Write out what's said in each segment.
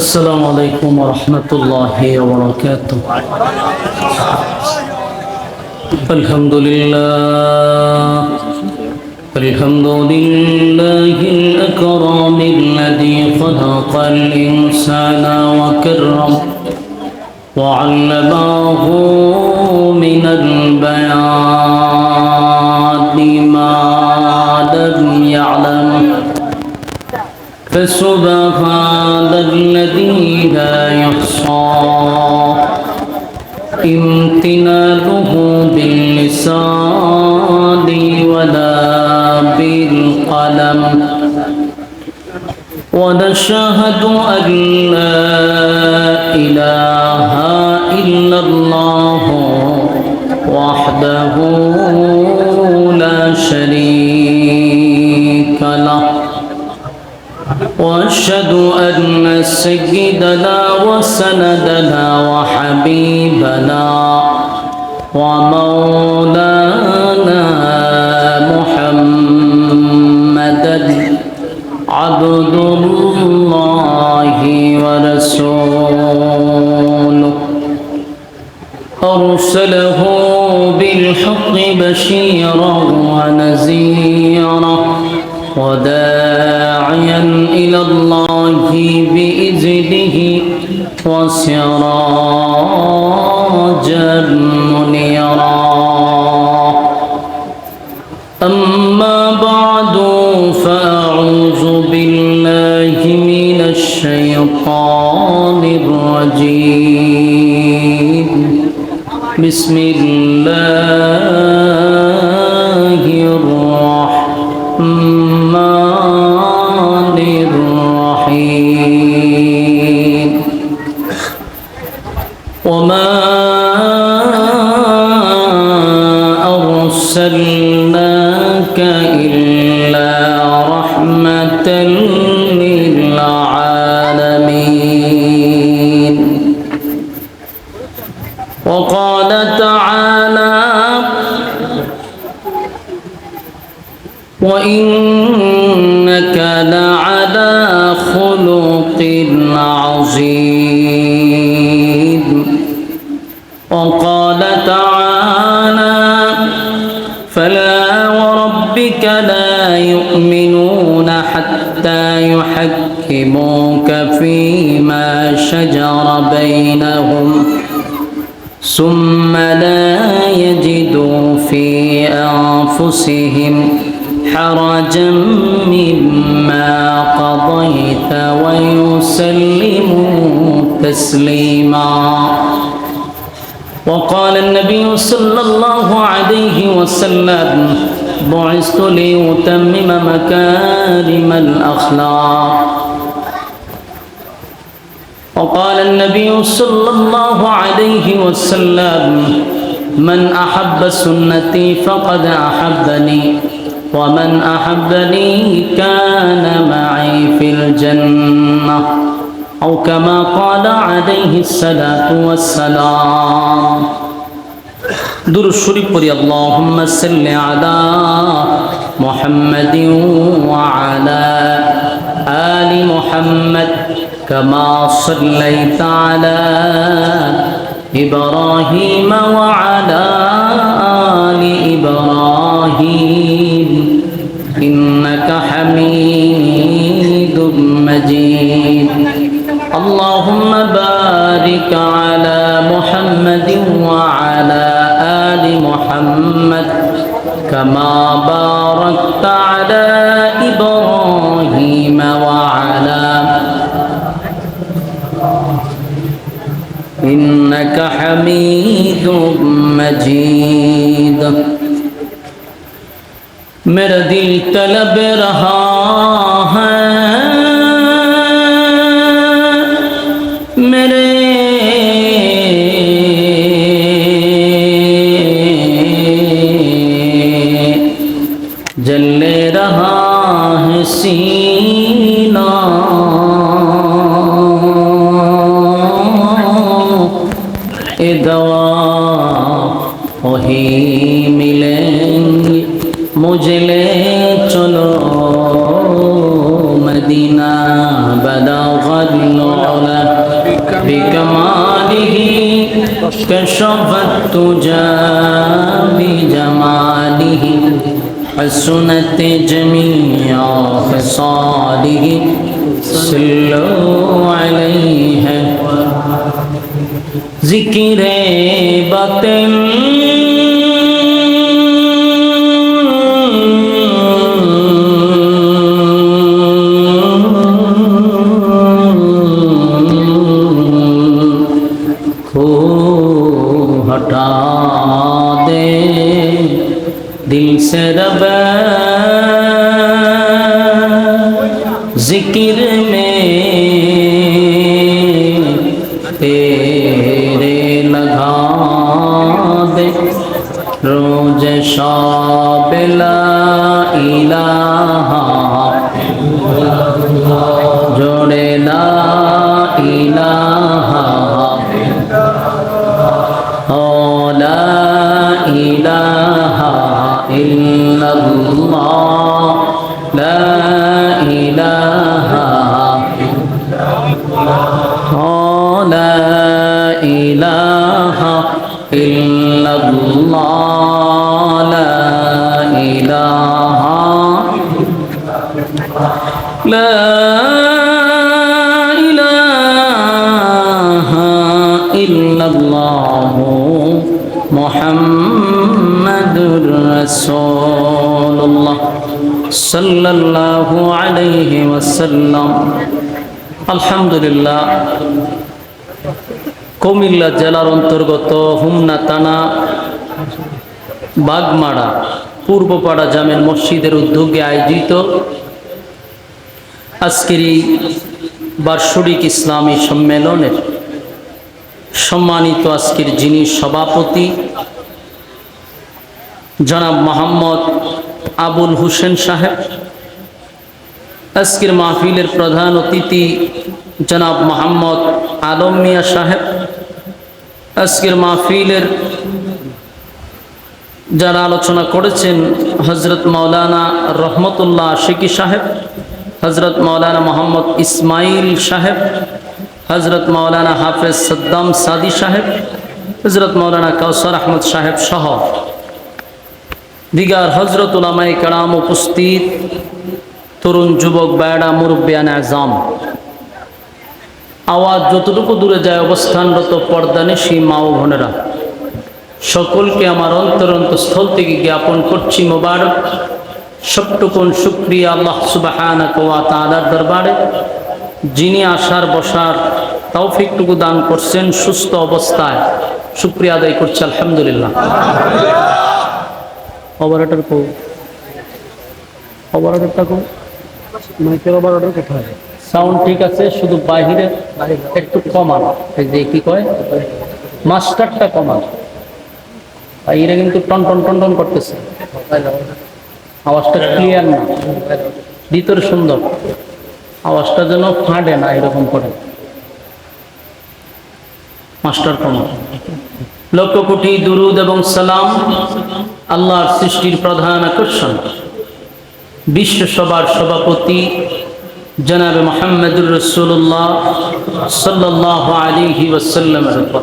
السلام عليكم ورحمة الله وبركاته. الحمد لله الأكرم الذي خلق الإنسان وكرم وعلمه من البيان ما لم يعلم فسبحان الذي لا يحصى امتنانه باللسان ولا بالقلم ونشهد أن لا إله إلا الله وحده لا شريك له وأشهد أن سيدنا وسندنا وحبيبنا ومولانا محمدا عبد الله ورسوله أرسله بالحق بشيرا ونذيرا وداعيا إلى الله بإذنه وسراجا منيرا أما بعد فأعوذ بالله من الشيطان الرجيم بسم الله الرحمن الرحيم وما أرسلناك إلا رحمة للعالمين وقال تعالى وإنك لعلى خلق عظيم وقال تعالى فلا وربك لا يؤمنون حتى يحكموك فيما شجر بينهم ثم لا يجدوا في أنفسهم حرجا مما قضيت ويسلموا تسليما وقال النبي صلى الله عليه وسلم بعثت لأتمم مكارم الأخلاق وقال النبي صلى الله عليه وسلم من أحب سنتي فقد أحبني ومن أحبني كان معي في الجنة أو كما قال عليه الصلاة والسلام درود الشريف قل اللهم صل على محمد وعلى آل محمد كما صليت على إبراهيم وعلى آل إبراهيم إنك حميد مجيد اللهم بارك على محمد وعلى آل محمد كما باركت على إبراهيم وعلى إنك حميد مجيد मेरा दिल तलब रहा है मेरे जले रहा है सीना ए दवा वही मिलेंगे मुझे ले चलो بكماله كشف الدجى بجماله حسنت جميع خصاله صلوا عليه ذکر باطن को हटा दे दिल से रब जिक्र में तेरे लगा दे रोज शाब ला इलाहा जोड़े ला इलाहा ला इलाहा इल्लल्लाह ला इलाहा لا إله إلا الله لا إله لا إله إلا الله محمد رسول الله صلى الله عليه وسلم الحمد لله কুমিল্লা জেলার অন্তর্গত হোমনা থানা বাগমারা পূর্বপাড়া জামে মসজিদের উদ্যোগে আয়োজিত আজকের এই বার্ষিক ইসলামী সম্মেলনের সম্মানিত আজকের যিনি সভাপতি জনাব মোহাম্মদ আবুল হোসেন সাহেব, আজকের মাহফিলের প্রধান অতিথি জনাব মোহাম্মদ আলম মিয়া সাহেব, আজকের মাহফিলের যারা আলোচনা করেছেন হজরত মাওলানা রহমতুল্লাহ আশিকি সাহেব, হজরত মাওলানা মোহাম্মদ ইসমাইল সাহেব, হজরত মাওলানা হাফেজ সাদ্দাম সাদি সাহেব, হজরত মাওলানা কাউসার আহমদ সাহেব সহ দিগার হজরত উলামায়ে কেরাম উপস্থিত, তরুণ যুবক বায়ডা মুরব্বিয়ান আজম, আওয়াজ যতটুকু দূরে যায় অবস্থানরত পর্দানিশী মা ও বোনেরা, সকলকে আমার অন্তরস্থল থেকে জ্ঞাপন করছি মোবারক সবটুকুন শুকরিয়া আল্লাহ সুবহানাহু ওয়া তাআলার দরবারে, যিনি আসার বসার তৌফিকটুকু দান করছেন সুস্থ অবস্থায়। শুকরিয়া আদায় করছি আলহামদুলিল্লাহ। অপারেটর কো অপারেটরটা কো মাইকের অপারেটর কোথায়? সাউন্ড ঠিক আছে, শুধু বাহিরে একটু কমান, এই যে কি কয় মাস্টারটা কমান, বাইরে কিন্তু টন টন টন টন করতেছে, আওয়াজটা ক্লিয়ার না, ভিতরে সুন্দর, আওয়াজটা যেন ফাটে না এরকম করে, মাস্টার কমান। লক্ষ কোটি দুরুদ এবং সালাম আল্লাহর সৃষ্টির প্রধান আকর্ষণ বিশ্ব সভার সভাপতি জনাবে মুহাম্মদুর রাসূলুল্লাহ সাল্লাল্লাহু আলাইহি ওয়াসাল্লামের উপর।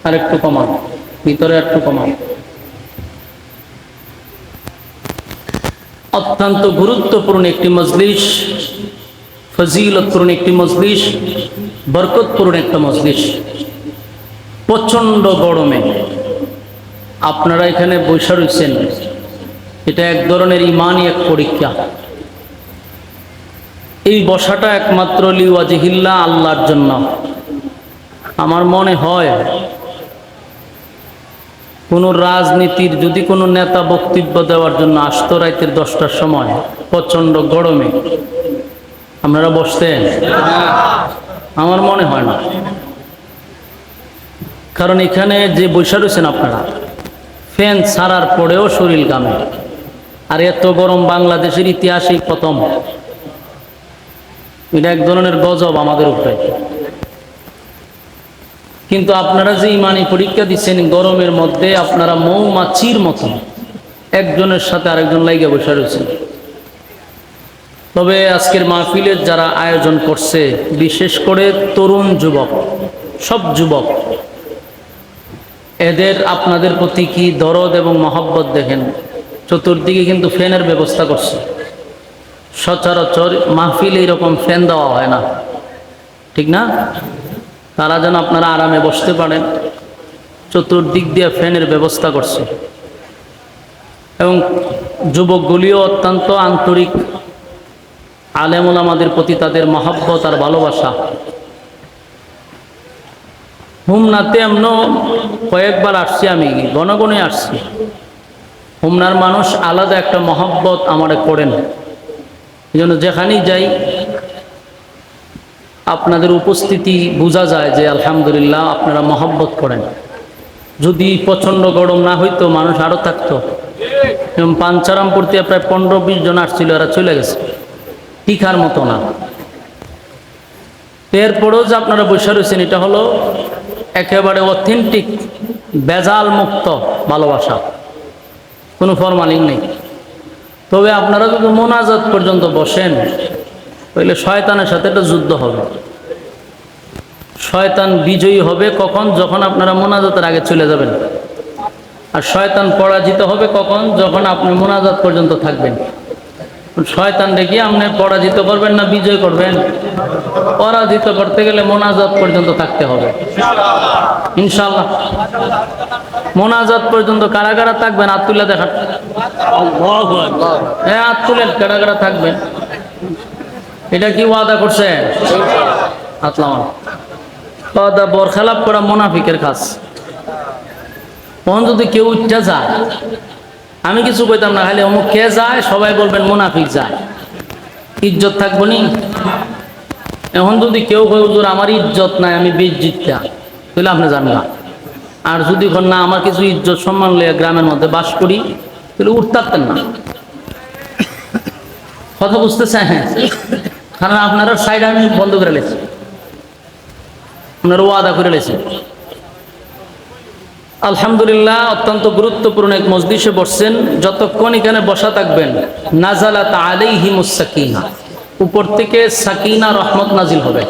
আর একটু কমান, ভিতরে একটু কমান। অত্যন্ত গুরুত্বপূর্ণ একটি মজলিস, ফজিলতপূর্ণ একটি মজলিস, বরকতপূর্ণ একটা মজলিস। প্রচণ্ড গরমে আপনারা এখানে বসে রয়েছেন, এটা এক ধরনের ইমানই এক পরীক্ষা। এই বসাটা একমাত্র লিওয়াজিহিল্লাহ, আল্লাহর জন্য। আমার মনে হয় কোনো রাজনীতির যদি কোনো নেতা বক্তব্য দেওয়ার জন্য আসতো রাতের 10টার সময় প্রচণ্ড গরমে, আপনারা বসতেন? আমার মনে হয় না, কারণ এখানে যে বসে রয়েছেন আপনারা ফ্যান ছাড়ার পরেও শরীর ঘামে, আর এত গরম বাংলাদেশের ইতিহাসেই প্রথম। এটা এক ধরনের গজব আমাদের উপরে। কিন্তু আপনারা যে ইমানি পরীক্ষা দিচ্ছেন গরমের মধ্যে, আপনারা মৌমাছির মতন একজনের সাথে আরেকজন লাইগা বসে রয়েছেন। তবে আজকের মাহফিলের যারা আয়োজন করছে, বিশেষ করে তরুণ যুবক, সব যুবক, এদের আপনাদের প্রতি কি দরদ এবং মহব্বত দেখেন। চতুর্দিকে কিন্তু ফ্যানের ব্যবস্থা করছে। সচরাচর মাহফিলে এরকম ফ্যান দেওয়া হয় না, ঠিক না? তারা যেন আপনারা আরামে বসতে পারেন, চতুর্দিক দিয়ে ফ্যানের ব্যবস্থা করছে। এবং যুবকগুলিও অত্যন্ত আন্তরিক, আলেম ওলামাদের প্রতি তাদের মহব্বত আর ভালোবাসা। হুমনাতে এমনও কয়েকবার আসছি, আমি গণগণে আসছি। হুমনার মানুষ আলাদা একটা মহব্বত আমারে করেন, এই জন্য যেখানেই যাই আপনাদের উপস্থিতি বোঝা যায় যে আলহামদুলিল্লাহ আপনারা মহব্বত করেন। যদি প্রচণ্ড গরম না হইতো মানুষ আরও থাকতো। এবং পাঞ্চারামপুরতে প্রায় 15-20 জন আসছিল, এরা চলে গেছে, টিকার মতো না। এরপরেও যে আপনারা বসে রয়েছেন, এটা হলো একেবারে অথেন্টিক, বেজাল মুক্ত ভালোবাসা, কোনো ফরমালিং নেই। তবে আপনারা যদি মোনাজাত পর্যন্ত বসেন, তাহলে শয়তানের সাথে একটা যুদ্ধ হবে। শয়তান বিজয়ী হবে কখন? যখন আপনারা মোনাজাতের আগে চলে যাবেন। আর শয়তান পরাজিত হবে কখন? যখন আপনি মোনাজাত পর্যন্ত থাকবেন। শয়তান দেখি আপনি পরাজিত করবেন না বিজয় করবেন? পরাজিত করতে গেলে মোনাজাত পর্যন্ত থাকতে হবে ইনশাআল্লাহ। মোনাজাত পর্যন্ত কারা কারা থাকবেন? হাত তুলে দেখান। হ্যাঁ, হাত তুলেন, কারা কারা থাকবেন। এটা কি ওয়াদা করছেন? হাত লাগান। ওয়াদা বরখেলাপ করা মুনাফিকের কাজ। তখন যদি কেউ উঠতে যায়, আমি কিছু কইতাম না, খালি অমুক কে যায়, সবাই বলবেন মুনাফিক যায়, ইজ্জত থাকবো নি? এখন যদি কেউ কই হুজুর আমার ইজ্জত নাই, আমি বেইজ্জতটা, তাহলে আপনি জানেন না। আর যদি না আমার কিছু ইজ্জত সম্মান লইয়া গ্রামের মধ্যে বাস করি, তাহলে উঠতেন না। কথা বুঝতেছেন? হ্যাঁ, কারণ আপনারা সাইড আমি বন্ধ করে লেছি, আপনারা ওয়াদা করে লেছেন। আলহামদুলিল্লাহ, অত্যন্ত গুরুত্বপূর্ণ এক মজলিসে বসছেন। যতক্ষণ এখানে বসা থাকবেন, নাজালাত আলাইহিমুস সাকিনা, উপর থেকে সাকিনা রহমত নাজিল হবে।